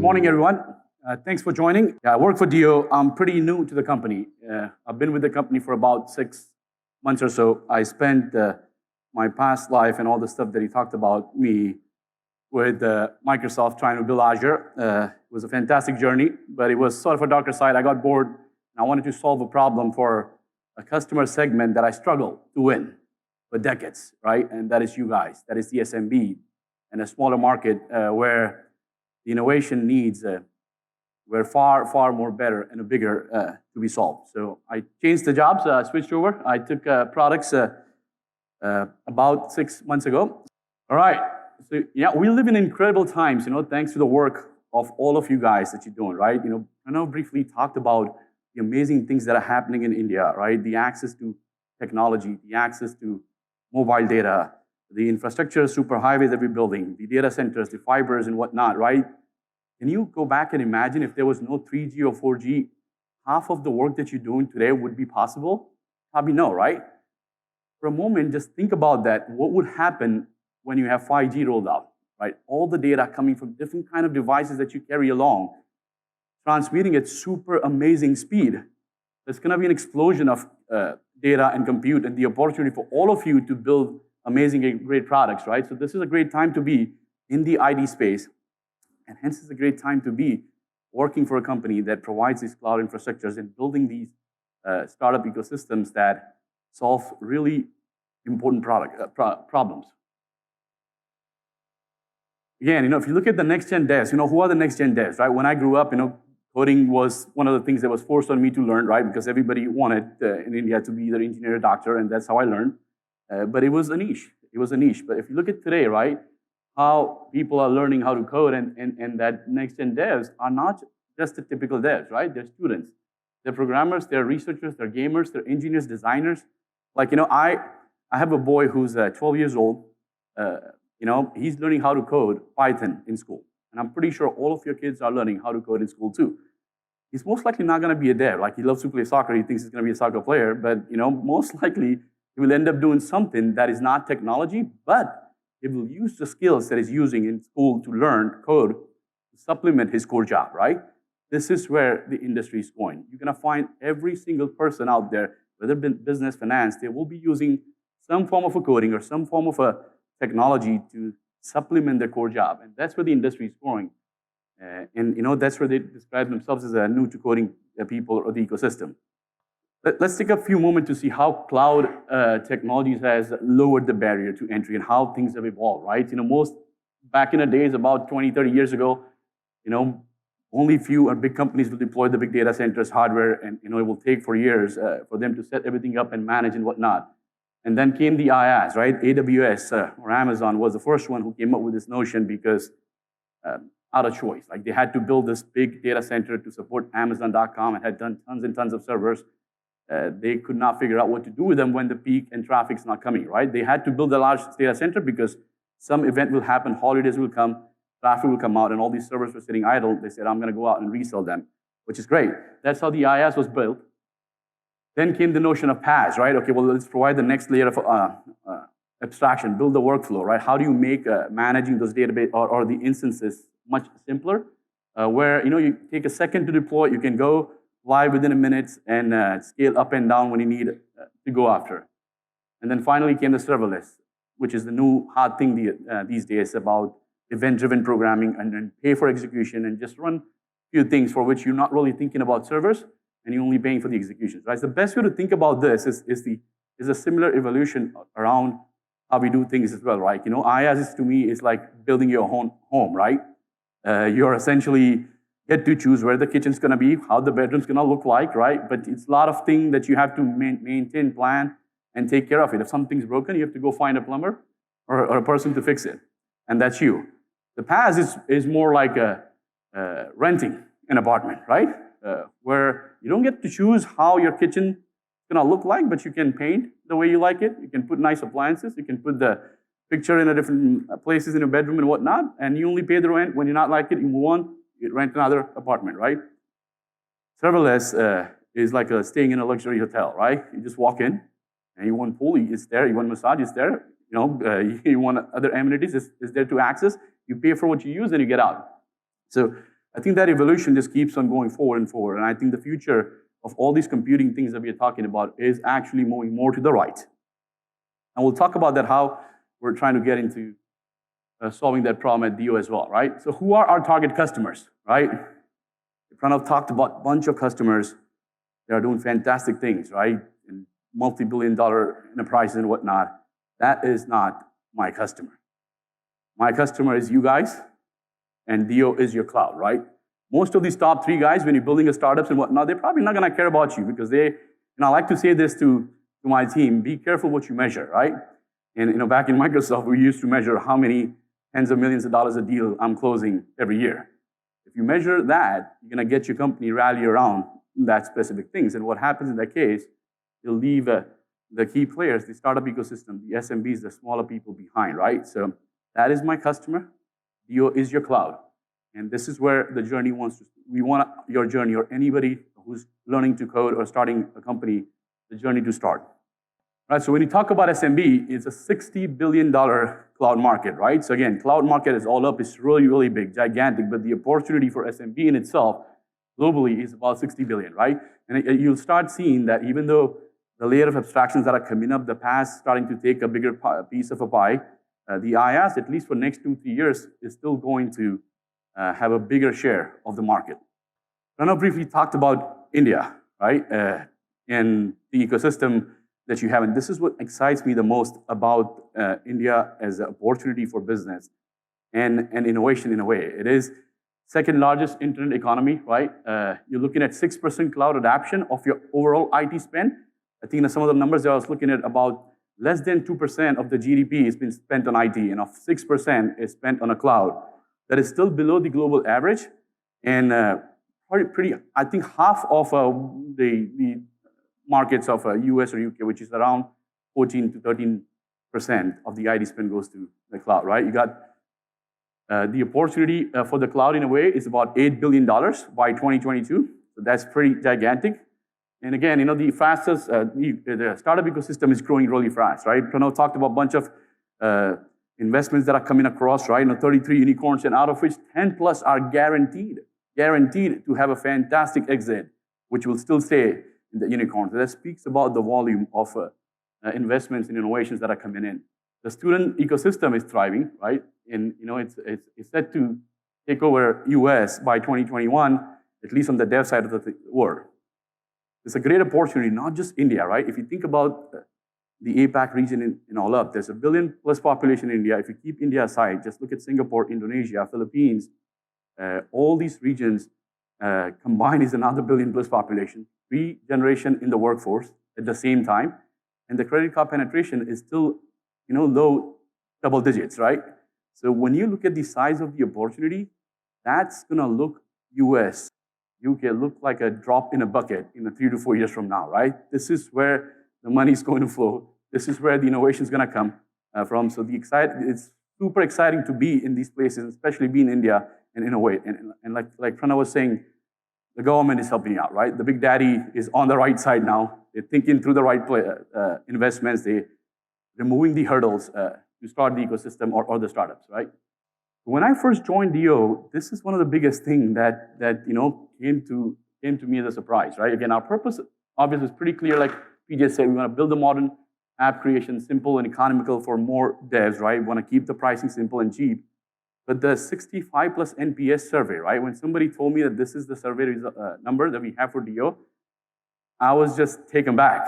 morning, everyone. Thanks for joining. I work for DO. I'm pretty new to the company. I've been with the company for about 6 months or so. I spent my past life and all the stuff that he talked about me with Microsoft trying to build Azure. It was a fantastic journey, but it was sort of a darker side. I got bored, and I wanted to solve a problem for a customer segment that I struggled to win for decades, right? And that is you guys. That is the SMB and a smaller market where the innovation needs were far more better and bigger to be solved. So I changed the jobs, switched over. I took products about 6 months ago. All right. So yeah, we live in incredible times, thanks to the work of all of you guys that you're doing, right? I know briefly talked about the amazing things that are happening in India, right? The access to technology, the access to mobile data, the infrastructure superhighways that we're building, the data centers, the fibers and whatnot, right? Can you go back and imagine if there was no 3G or 4G, half of the work that you're doing today would be possible? Probably no, right? For a moment, just think about that. What would happen when you have 5G rolled out, right? All the data coming from different kind of devices that you carry along, transmitting at super amazing speed. There's going to be an explosion of data and compute and the opportunity for all of you to build amazing and great products, right? So this is a great time to be in the ID space, and hence it's a great time to be working for a company that provides these cloud infrastructures and building these startup ecosystems that solve really important problems. Again, if you look at the next-gen devs, who are the next-gen devs, right? When I grew up, coding was one of the things that was forced on me to learn, right? Because everybody wanted in India to be either engineer or doctor, and that's how I learned. But it was a niche. It was a niche. But if you look at today, right, how people are learning how to code and that next-gen devs are not just the typical devs, right? They're students. They're programmers, they're researchers, they're gamers, they're engineers, designers. Like, I have a boy who's 12 years old. He's learning how to code Python in school. And I'm pretty sure all of your kids are learning how to code in school too. He's most likely not going to be a dev. Like, he loves to play soccer. He thinks he's going to be a soccer player. But, most likely he will end up doing something that is not technology, but he will use the skills that he's using in school to learn code to supplement his core job, right? This is where the industry is going. You're going to find every single person out there, whether business, finance, they will be using some form of a coding or some form of a technology to supplement their core job. And that's where the industry is going. And that's where they describe themselves as a new to coding people or the ecosystem. Let's take a few moments to see how cloud technologies has lowered the barrier to entry and how things have evolved, right? Most back in the days, about 20, 30 years ago, only few big companies will deploy the big data centers, hardware, and it will take for years for them to set everything up and manage and whatnot. And then came the IaaS, right? AWS or Amazon was the first one who came up with this notion because out of choice. Like, they had to build this big data center to support Amazon.com and had done tons and tons of servers. They could not figure out what to do with them when the peak and traffic's not coming, right? They had to build a large data center because some event will happen, holidays will come, traffic will come out, and all these servers were sitting idle. They said, I'm going to go out and resell them, which is great. That's how the IaaS was built. Then came the notion of Paas, right? Okay, well, let's provide the next layer of abstraction, build the workflow, right? How do you make managing those database or the instances much simpler? Where, you take a second to deploy, you can go live within a minute and scale up and down when you need to go after. And then finally came the serverless, which is the new hot thing these days about event-driven programming and pay for execution and just run a few things for which you're not really thinking about servers and you're only paying for the executions, right? So the best way to think about this is a similar evolution around how we do things as well, right? IaaS to me is like building your own home, right? You're essentially get to choose where the kitchen's going to be, how the bedroom's going to look like, right? But it's a lot of things that you have to maintain, plan, and take care of it. If something's broken, you have to go find a plumber or a person to fix it, and that's you. The Paas is more like renting an apartment, right? Where you don't get to choose how your kitchen is going to look like, but you can paint the way you like it. You can put nice appliances. You can put the picture in a different places in your bedroom and whatnot, and you only pay the rent. When you not like it, you move on. You rent another apartment, right? Serverless is like staying in a luxury hotel, right? You just walk in, and you want pool, it's there. You want massage, it's there. You want other amenities, it's there to access. You pay for what you use, and you get out. So I think that evolution just keeps on going forward and forward. And I think the future of all these computing things that we are talking about is actually moving more to the right. And we'll talk about that, how we're trying to get into solving that problem at DO as well, right? So who are our target customers, right? Pranav talked about a bunch of customers that are doing fantastic things, right? And multi-billion-dollar enterprises and whatnot. That is not my customer. My customer is you guys, and DO is your cloud, right? Most of these top 3 guys, when you're building a startups and whatnot, they're probably not going to care about you because they, and I like to say this to my team, be careful what you measure, right? And back in Microsoft, we used to measure how many tens of millions of dollars a deal I'm closing every year. If you measure that, you're going to get your company rally around that specific things. And what happens in that case, you'll leave the key players, the startup ecosystem, the SMBs, the smaller people behind, right? So that is my customer. DO is your cloud. And this is where the journey we want your journey, or anybody who's learning to code or starting a company, the journey to start. Right, so when you talk about SMB, it's a $60 billion cloud market, right? So again, cloud market is all up, it's really, really big, gigantic, but the opportunity for SMB in itself, globally, is about 60 billion, right? And you'll start seeing that even though the layer of abstractions that are coming up, the PaaS starting to take a bigger piece of a pie, the IaaS, at least for next 2-3 years, is still going to have a bigger share of the market. Pranav briefly talked about India, right? And the ecosystem that you have. And this is what excites me the most about India as an opportunity for business and innovation in a way. It is second largest internet economy, right? You're looking at 6% cloud adoption of your overall IT spend. I think some of the numbers that I was looking at, about less than 2% of the GDP has been spent on IT, and of 6% is spent on a cloud. That is still below the global average, and I think half of the markets of US or UK, which is around 14 to 13% of the IT spend goes to the cloud, right? You got the opportunity for the cloud in a way is about $8 billion by 2022. So that's pretty gigantic. And again, the fastest, the startup ecosystem is growing really fast, right? Pranav talked about a bunch of investments that are coming across, right? 33 unicorns, and out of which 10 plus are guaranteed to have a fantastic exit, which will still stay in the unicorns. That speaks about the volume of investments and innovations that are coming in. The student ecosystem is thriving, right? And it's set to take over US by 2021, at least on the dev side of the world. It's a great opportunity, not just India, right? If you think about the APAC region in all up, there's a billion plus population in India. If you keep India aside, just look at Singapore, Indonesia, Philippines, all these regions combined is another billion plus population. 3 generations in the workforce at the same time, and the credit card penetration is still, low double digits, right? So when you look at the size of the opportunity, that's gonna look US, UK look like a drop in a bucket in 3 to 4 years from now, right? This is where the money is going to flow. This is where the innovation is gonna come from. So it's super exciting to be in these places, especially be in India and innovate. And like Pranav was saying, the government is helping out, right? The big daddy is on the right side now. They're thinking through the right investments. They're removing the hurdles to start the ecosystem or the startups, right? When I first joined DO, this is one of the biggest things that came to me as a surprise, right? Again, our purpose obviously is pretty clear. Like PJ said, we want to build a modern app creation, simple and economical for more devs, right? We want to keep the pricing simple and cheap. But the 65 plus NPS survey, right? When somebody told me that this is the survey number that we have for DO, I was just taken back.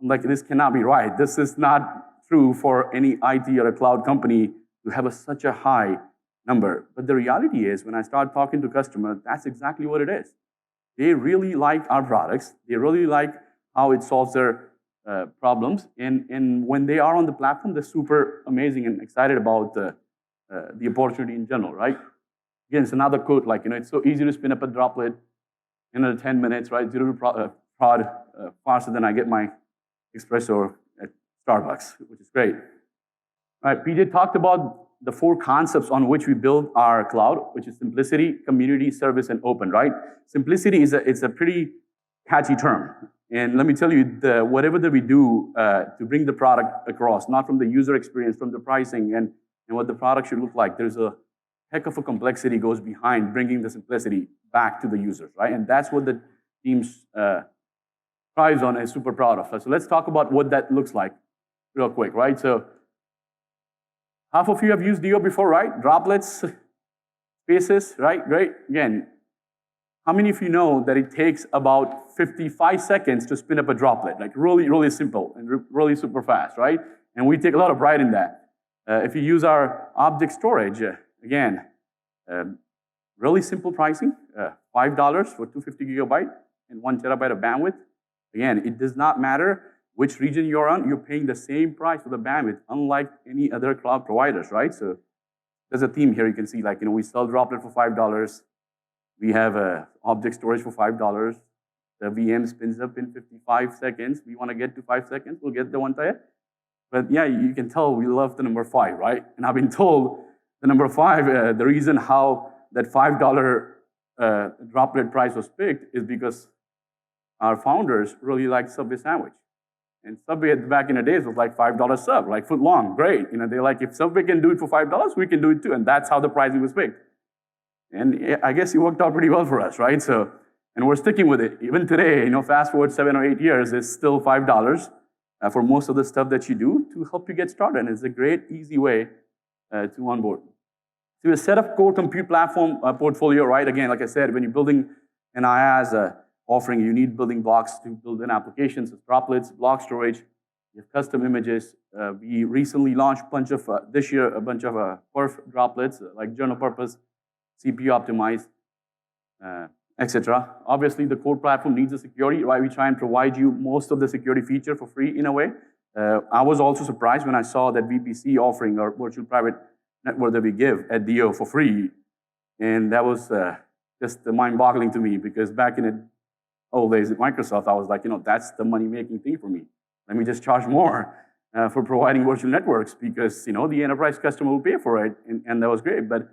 I'm like, this cannot be right. This is not true for any IT or a cloud company to have such a high number. But the reality is, when I start talking to customers, that's exactly what it is. They really like our products. They really like how it solves their problems. And when they are on the platform, they're super amazing and excited about the opportunity in general, right? Again, it's another quote, like, it's so easy to spin up a droplet in under 10 minutes, right? Zero to prod faster than I get my espresso at Starbucks, which is great. All right, PJ talked about the 4 concepts on which we build our cloud, which is simplicity, community, service, and open, right? Simplicity is a pretty catchy term. And let me tell you, whatever that we do to bring the product across, not from the user experience, from the pricing and what the product should look like, there's a heck of a complexity goes behind bringing the simplicity back to the users, right? And that's what the teams thrives on and is super proud of. So let's talk about what that looks like real quick, right? So half of you have used DO before, right? Droplets, spaces, right? Great. Again, how many of you know that it takes about 55 seconds to spin up a droplet? Like really, really simple and really super fast, right? And we take a lot of pride in that. If you use our object storage, again, really simple pricing, $5 for 250 gigabyte and 1 terabyte of bandwidth. Again, it does not matter which region you're on, you're paying the same price for the bandwidth, unlike any other cloud providers, right? So there's a theme here. You can see, like, we sell Droplet for $5. We have object storage for $5. The VM spins up in 55 seconds. We want to get to 5 seconds, we'll get the 1 terabyte. But yeah, you can tell we love the number 5, right? And I've been told the number 5, the reason how that $5 Droplet price was picked is because our founders really liked Subway sandwich. And Subway back in the days was like $5 sub, like foot long, great. They're like, if Subway can do it for $5, we can do it too. And that's how the pricing was picked. And I guess it worked out pretty well for us, right? So, and we're sticking with it. Even today, fast forward 7 or 8 years, it's still $5 for most of the stuff that you do to help you get started. And it's a great, easy way to onboard. So a set of core compute platform portfolio, right? Again, like I said, when you're building an IaaS offering, you need building blocks to build in applications, droplets, block storage, you have custom images. We recently launched this year, a bunch of perf droplets, like general purpose, CPU optimized, etc. Obviously, the core platform needs the security, right? We try and provide you most of the security feature for free in a way. I was also surprised when I saw that VPC offering, or virtual private network that we give at DO for free. And that was just mind-boggling to me, because back in the old days at Microsoft, I was like, that's the money-making thing for me. Let me just charge more for providing virtual networks, because the enterprise customer will pay for it, and that was great. But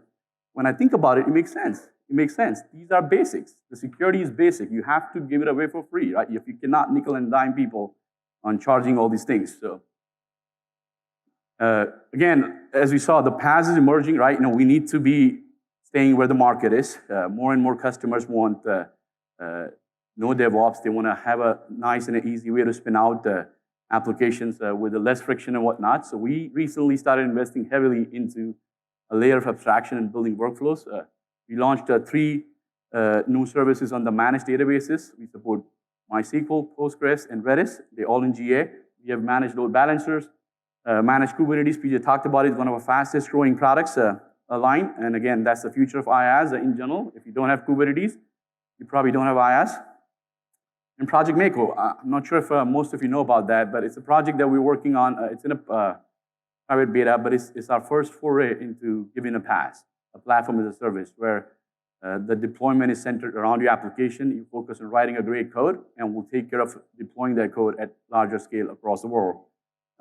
when I think about it, it makes sense. It makes sense. These are basics. The security is basic. You have to give it away for free, right? If you cannot nickel and dime people on charging all these things. So again, as we saw, the PaaS is emerging, right? We need to be staying where the market is. More and more customers want no DevOps. They want to have a nice and an easy way to spin out applications with less friction and whatnot. So we recently started investing heavily into a layer of abstraction and building workflows. We launched 3 new services on the managed databases. We support MySQL, Postgres, and Redis. They're all in GA. We have managed load balancers, managed Kubernetes. PJ talked about it. It's one of our fastest growing products line. And again, that's the future of IaaS in general. If you don't have Kubernetes, you probably don't have IaaS. And Project Mako, I'm not sure if most of you know about that, but it's a project that we're working on. It's in a private beta, but it's our first foray into giving a PaaS, a platform as a service, where the deployment is centered around your application. You focus on writing a great code, and we'll take care of deploying that code at larger scale across the world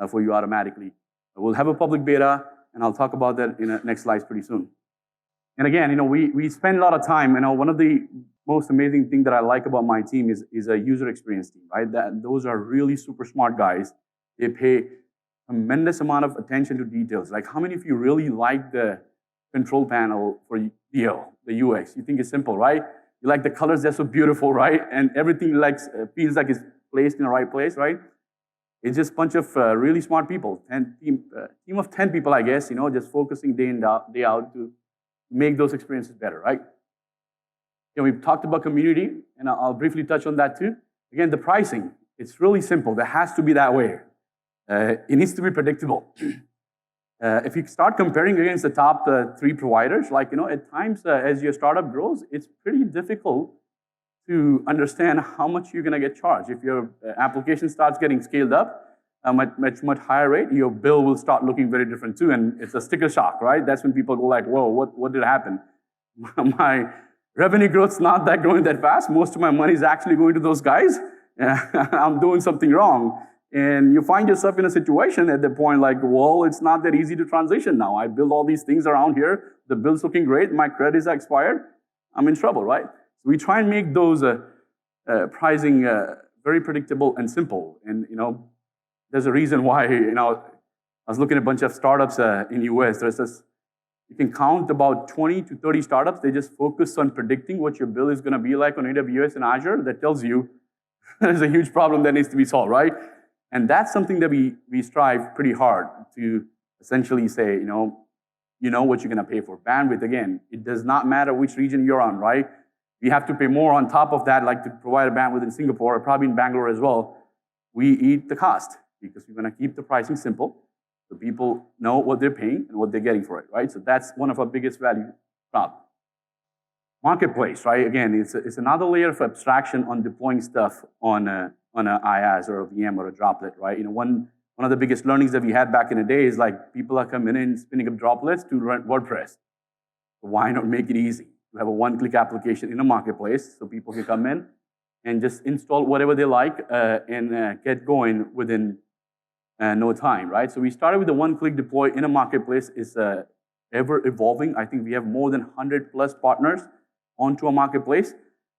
for you automatically. We'll have a public beta, and I'll talk about that in the next slides pretty soon. And again, we spend a lot of time. One of the most amazing thing that I like about my team is a user experience team, right? Those are really super smart guys. They pay tremendous amount of attention to details. Like, how many of you really like the control panel for DO, the UX? You think it's simple, right? You like the colors, they're so beautiful, right? And everything feels like it's placed in the right place, right? It's just a bunch of really smart people, team of 10 people, I guess, just focusing day in, day out to make those experiences better, right? We've talked about community, and I'll briefly touch on that too. Again, the pricing, it's really simple. There has to be that way. It needs to be predictable. If you start comparing against the top 3 providers, at times as your startup grows, it's pretty difficult to understand how much you're going to get charged. If your application starts getting scaled up at much higher rate, your bill will start looking very different too, and it's a sticker shock, right? That's when people go like, whoa, what did happen? My revenue growth's not growing that fast. Most of my money is actually going to those guys. I'm doing something wrong. And you find yourself in a situation at the point like, well, it's not that easy to transition now. I build all these things around here. The bill's looking great. My credit's expired. I'm in trouble, right? So we try and make those pricing very predictable and simple. And, there's a reason why, I was looking at a bunch of startups in the US. There's this, You can count about 20 to 30 startups. They just focus on predicting what your bill is going to be like on AWS and Azure. That tells you there's a huge problem that needs to be solved, right? And that's something that we strive pretty hard to essentially say, you know what you're going to pay for. Bandwidth, again, it does not matter which region you're on, right? We have to pay more on top of that, like to provide a bandwidth in Singapore, or probably in Bangalore as well. We eat the cost because we're going to keep the pricing simple so people know what they're paying and what they're getting for it, right? So that's one of our biggest value prop. Marketplace, right? Again, it's another layer of abstraction on deploying stuff on a IaaS or a VM or a droplet, right? You know, one of the biggest learnings that we had back in the day is like people are coming in spinning up droplets to run WordPress. So why not make it easy to have a one-click application in a marketplace so people can come in and just install whatever they like and get going within no time, right? So we started with the one-click deploy in a marketplace. Is ever evolving. I think we have more than 100+ partners onto a marketplace.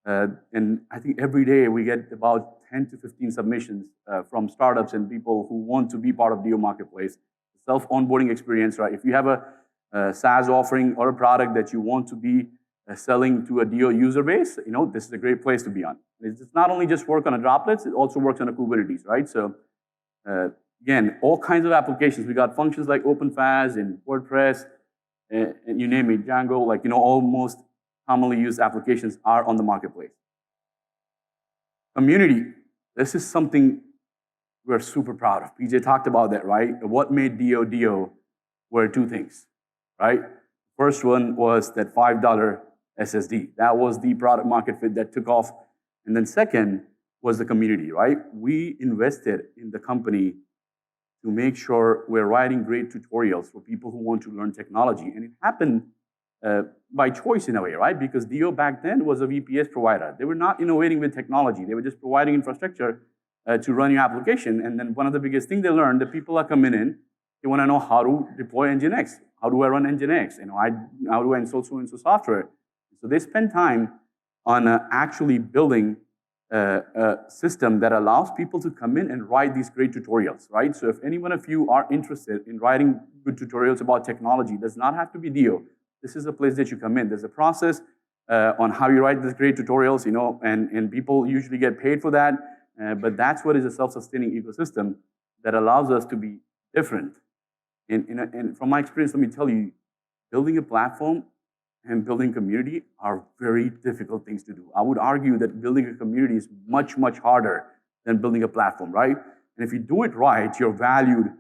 And I think every day we get about 10 to 15 submissions from startups and people who want to be part of DO Marketplace. Self-onboarding experience, right? If you have a SaaS offering or a product that you want to be selling to a DO user base, you know, this is a great place to be on. It's not only just work on a droplets, it also works on a Kubernetes, right? So again, all kinds of applications. We got functions like OpenFaaS and WordPress, and you name it, Django, like, you know, almost commonly used applications are on the marketplace. Community, this is something we're super proud of. PJ talked about that, right? What made DO were two things, right? First one was that $5 SSD. That was the product market fit that took off. And then second was the community, right? We invested in the company to make sure we're writing great tutorials for people who want to learn technology. And it happened by choice in a way, right? Because DO back then was a VPS provider. They were not innovating with technology. They were just providing infrastructure to run your application. And then one of the biggest things they learned, that people are coming in, they want to know how to deploy Nginx. How do I run Nginx? You know, how do I install so-and-so software? So they spend time on actually building a system that allows people to come in and write these great tutorials, right? So if any one of you are interested in writing good tutorials about technology, it does not have to be DO. This is a place that you come in. There's a process on how you write these great tutorials, you know, and people usually get paid for that. But that's what is a self-sustaining ecosystem that allows us to be different. And from my experience, let me tell you, building a platform and building community are very difficult things to do. I would argue that building a community is much, much harder than building a platform, right? And if you do it right, you're valued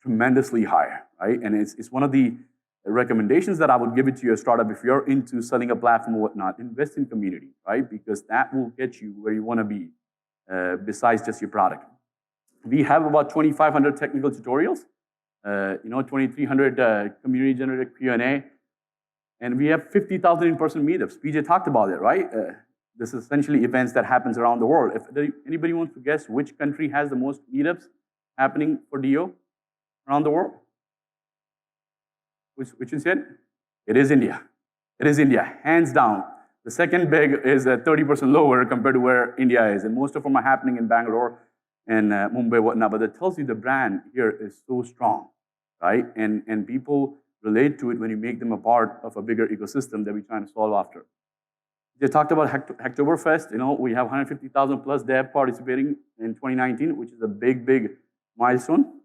tremendously higher, right? And it's one of the recommendations that I would give it to your startup if you're into selling a platform or whatnot. Invest in community, right? Because that will get you where you want to be besides just your product. We have about 2,500 technical tutorials, 2,300 community-generated Q&A, and we have 50,000 in-person meetups. PJ talked about it, right? This is essentially events that happens around the world. If anybody wants to guess which country has the most meetups happening for DO around the world? Which is it? It is India. It is India, hands down. The second big is 30% lower compared to where India is, and most of them are happening in Bangalore and Mumbai, whatnot. But that tells you the brand here is so strong, right? And people relate to it when you make them a part of a bigger ecosystem that we're trying to solve after. They talked about Hacktoberfest. You know, we have 150,000 plus dev participating in 2019, which is a big, big milestone.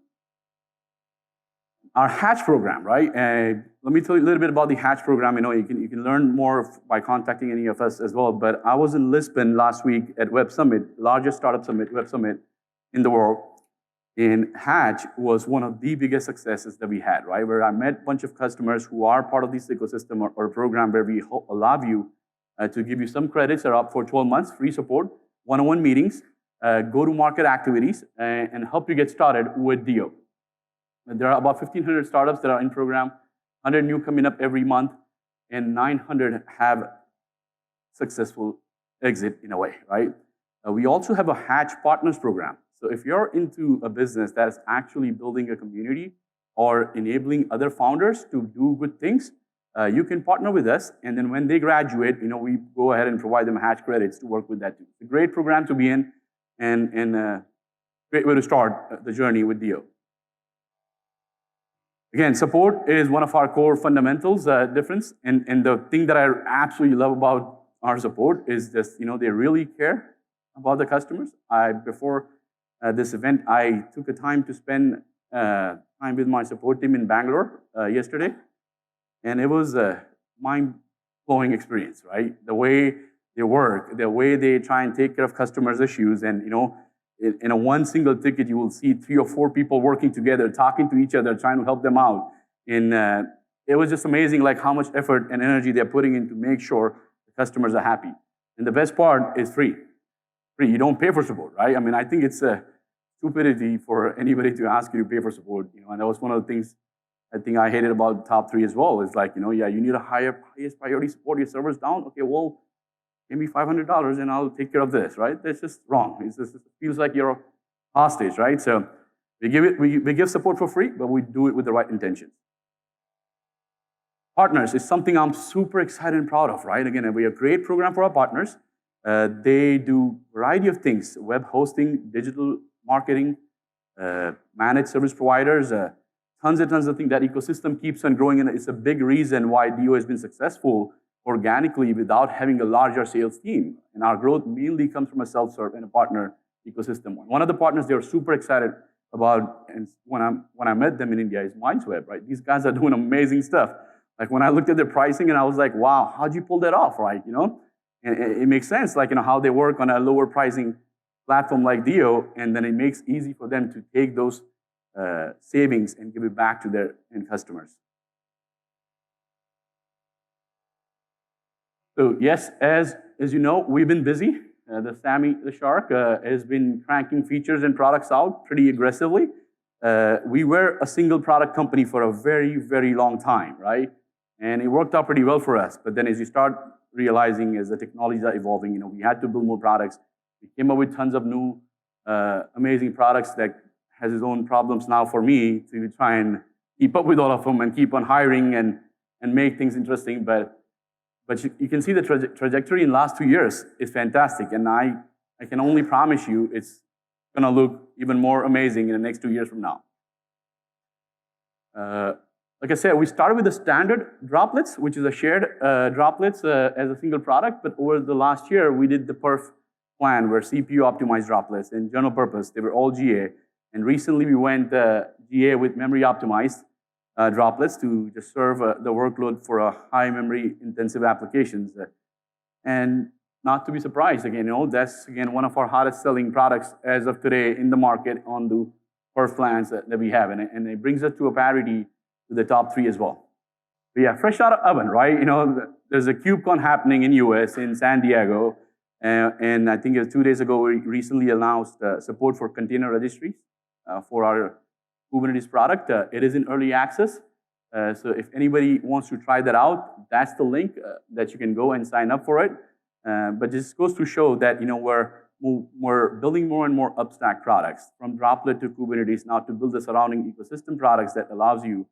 Our Hatch program, right? Let me tell you a little bit about the Hatch program. You know, you can learn more by contacting any of us as well. But I was in Lisbon last week at Web Summit, largest startup summit, Web Summit in the world. And Hatch was one of the biggest successes that we had, right? Where I met a bunch of customers who are part of this ecosystem or program where we allow you to give you some credits that are up for 12 months, free support, one-on-one meetings, go-to-market activities, and help you get started with DO. There are about 1,500 startups that are in program, 100 new coming up every month, and 900 have successful exit in a way, right? We also have a Hatch Partners program. So if you're into a business that's actually building a community or enabling other founders to do good things, you can partner with us. And then when they graduate, you know, we go ahead and provide them Hatch credits to work with that too. It's a great program to be in and a great way to start the journey with DO. Again, support is one of our core fundamentals difference, and the thing that I absolutely love about our support is just, they really care about the customers. Before this event, I took a time to spend time with my support team in Bangalore yesterday, and it was a mind-blowing experience, right? The way they work, the way they try and take care of customers' issues, and in a one single ticket, you will see 3 or 4 people working together, talking to each other, trying to help them out. And it was just amazing, like how much effort and energy they're putting in to make sure the customers are happy. And the best part is free. Free. You don't pay for support, right? I mean, I think it's a stupidity for anybody to ask you to pay for support. And that was one of the things I think I hated about top 3 as well. It's like, yeah, you need a highest priority support. Your server's down. Okay, well, give me $500 and I'll take care of this, right? That's just wrong. It feels like you're a hostage, right? So we give support for free, but we do it with the right intentions. Partners is something I'm super excited and proud of, right? Again, we have a great program for our partners. They do a variety of things: web hosting, digital marketing, managed service providers, tons and tons of things. That ecosystem keeps on growing, and it's a big reason why DO has been successful organically without having a larger sales team. And our growth mainly comes from a self-serve and a partner ecosystem. One of the partners they were super excited about, and when I met them in India, is MindSwap, right? These guys are doing amazing stuff. Like when I looked at their pricing, and I was like, wow, how'd you pull that off, right? And it makes sense, like how they work on a lower pricing platform like DO, and then it makes it easy for them to take those savings and give it back to their end customers. So yes, as you know, we've been busy. Sammy the Shark has been cranking features and products out pretty aggressively. We were a single product company for a very, very long time, right? And it worked out pretty well for us. But then as you start realizing as the technologies are evolving, we had to build more products. We came up with tons of new, amazing products that has its own problems now for me to try and keep up with all of them and keep on hiring and make things interesting. But you can see the trajectory in the last 2 years is fantastic. And I can only promise you it's going to look even more amazing in the next 2 years from now. Like I said, we started with the standard droplets, which is a shared droplets as a single product. But over the last year, we did the perf plan where CPU optimized droplets and general purpose, they were all GA. And recently we went GA with memory optimized droplets to just serve the workload for a high memory intensive applications. And not to be surprised, again, that's again one of our hottest selling products as of today in the market on the perf plans that we have. And it brings us to a parity to the top 3 as well. But yeah, fresh out of oven, right? There's a KubeCon happening in US in San Diego. And I think 2 days ago, we recently announced support for container registries for our Kubernetes product. It is in early access. So if anybody wants to try that out, that's the link that you can go and sign up for it. But this goes to show that we're building more and more upstack products from Droplet to Kubernetes now to build the surrounding ecosystem products that allows you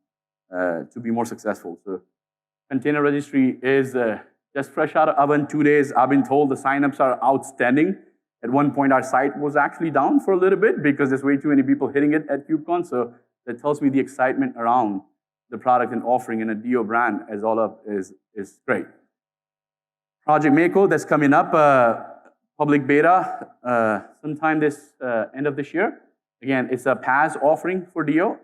to be more successful. So container registry is just fresh out of oven, 2 days. I've been told the signups are outstanding. At one point, our site was actually down for a little bit because there's way too many people hitting it at KubeCon. So that tells me the excitement around the product and offering in a DO brand as all up is great. Project Mako, that's coming up, public beta sometime this end of this year. Again, it's a PaaS offering for DO.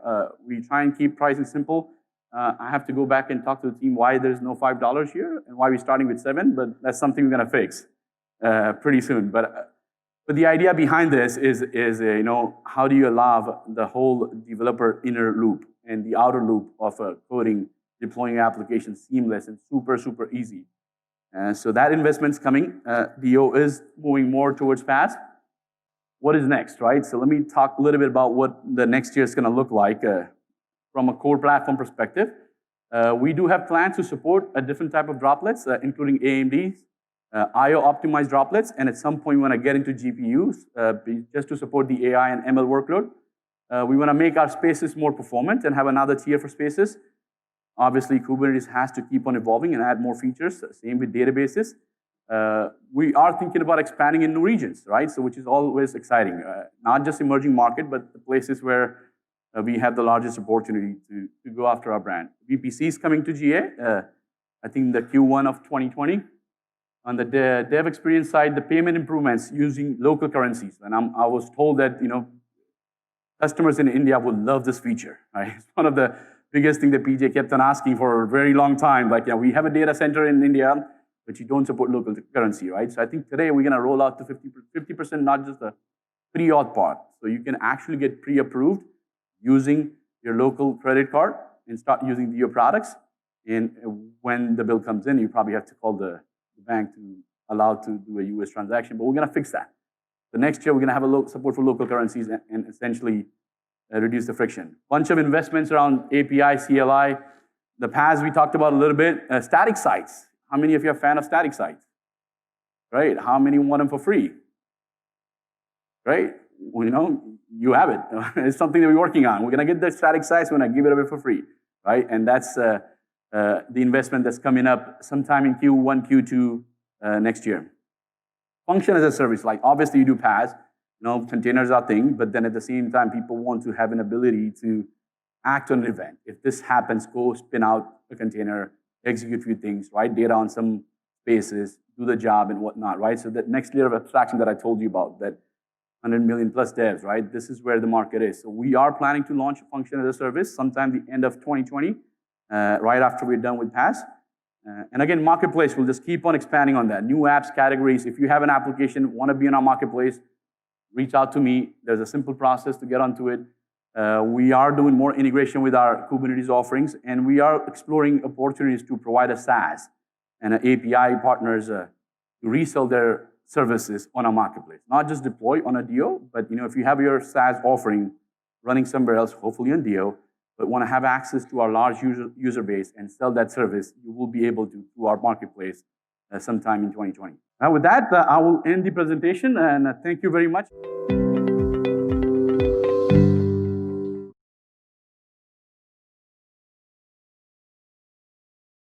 We try and keep pricing simple. I have to go back and talk to the team why there's no $5 here and why we're starting with 7, but that's something we're going to fix pretty soon. But the idea behind this is how do you allow the whole developer inner loop and the outer loop of coding, deploying applications seamless and super, super easy. So that investment's coming. DO is moving more towards PaaS. What is next, right? So let me talk a little bit about what the next year is going to look like from a core platform perspective. We do have plans to support a different type of droplets, including AMD's, IO optimized droplets, and at some point we want to get into GPUs just to support the AI and ML workload. We want to make our spaces more performant and have another tier for spaces. Obviously, Kubernetes has to keep on evolving and add more features. Same with databases. We are thinking about expanding in new regions, right? So which is always exciting. Not just emerging market, but the places where we have the largest opportunity to go after our brand. VPC is coming to GA, I think the Q1 of 2020. On the dev experience side, the payment improvements using local currencies. And I was told that, customers in India would love this feature, right? It's one of the biggest things that PJ kept on asking for a very long time. Like, we have a data center in India, but you don't support local currency, right? So I think today we're going to roll out to 50%, not just the pre-auth part. So you can actually get pre-approved using your local credit card and start using your products. And when the bill comes in, you probably have to call the bank to allow to do a US transaction, but we're going to fix that. So next year, we're going to have a support for local currencies and essentially reduce the friction. Bunch of investments around API, CLI. The Paas we talked about a little bit. Static sites. How many of you are a fan of static sites? Right? How many want them for free? Right? Well, you have it. It's something that we're working on. We're going to get the static sites, we're going to give it away for free. Right? And that's the investment that's coming up sometime in Q1, Q2 next year. Function as a service, like obviously you do Paas, containers are a thing, but then at the same time, people want to have an ability to act on an event. If this happens, go spin out a container, execute a few things, write data on some spaces, do the job and whatnot, right? So that next layer of abstraction that I told you about, that 100 million plus devs, right? This is where the market is. So we are planning to launch a function as a service sometime the end of 2020, right after we're done with Paas. And again, marketplace, we'll just keep on expanding on that. New apps, categories. If you have an application, want to be in our marketplace, reach out to me. There's a simple process to get onto it. We are doing more integration with our Kubernetes offerings, and we are exploring opportunities to provide a SaaS and an API partners to resell their services on our marketplace. Not just deploy on a DO, but if you have your SaaS offering running somewhere else, hopefully on DO, but want to have access to our large user base and sell that service, you will be able to through our marketplace sometime in 2020. Now with that, I will end the presentation, and thank you very much.